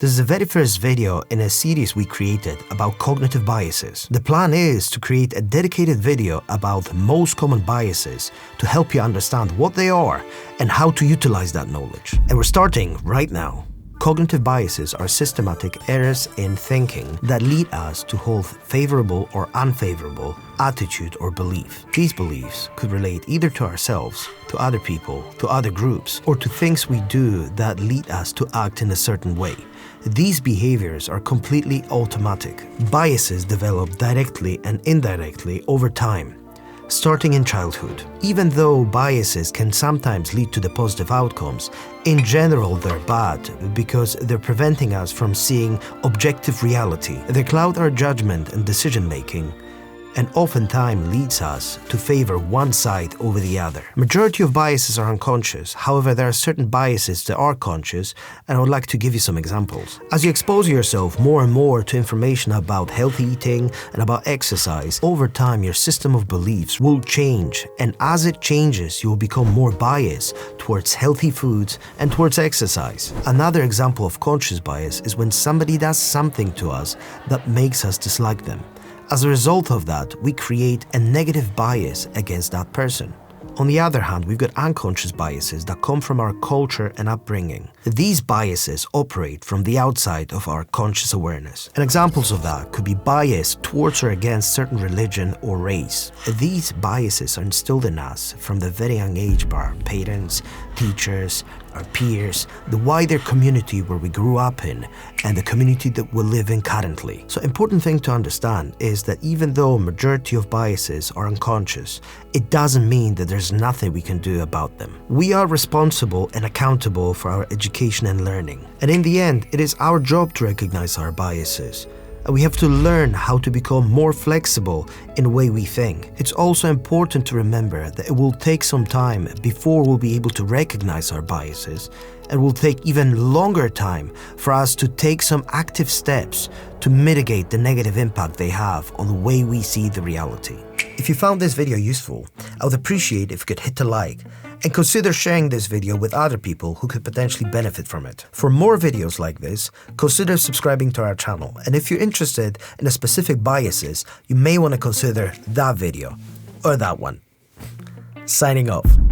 This is the very first video in a series we created about cognitive biases. The plan is to create a dedicated video about the most common biases to help you understand what they are and how to utilize that knowledge. And we're starting right now. Cognitive biases are systematic errors in thinking that lead us to hold favorable or unfavorable attitude or belief. These beliefs could relate either to ourselves, to other people, to other groups, or to things we do that lead us to act in a certain way. These behaviors are completely automatic. Biases develop directly and indirectly over time, starting in childhood. Even though biases can sometimes lead to the positive outcomes, in general they're bad because they're preventing us from seeing objective reality. They cloud our judgment and decision-making, and oftentimes leads us to favor one side over the other. Majority of biases are unconscious. However, there are certain biases that are conscious, and I would like to give you some examples. As you expose yourself more and more to information about healthy eating and about exercise, over time your system of beliefs will change, and as it changes, you will become more biased towards healthy foods and towards exercise. Another example of conscious bias is when somebody does something to us that makes us dislike them. As a result of that, we create a negative bias against that person. On the other hand, we've got unconscious biases that come from our culture and upbringing. These biases operate from the outside of our conscious awareness. And examples of that could be bias towards or against certain religion or race. These biases are instilled in us from the very young age by our parents, teachers, our peers, the wider community where we grew up in, and the community that we live in currently. So important thing to understand is that even though a majority of biases are unconscious, it doesn't mean that there's nothing we can do about them. We are responsible and accountable for our education and learning. And in the end, it is our job to recognize our biases. And we have to learn how to become more flexible in the way we think. It's also important to remember that it will take some time before we'll be able to recognize our biases, and will take even longer time for us to take some active steps to mitigate the negative impact they have on the way we see the reality. If you found this video useful, I would appreciate if you could hit a like and consider sharing this video with other people who could potentially benefit from it. For more videos like this, consider subscribing to our channel, and if you're interested in a specific biases, you may want to consider that video or that one. Signing off.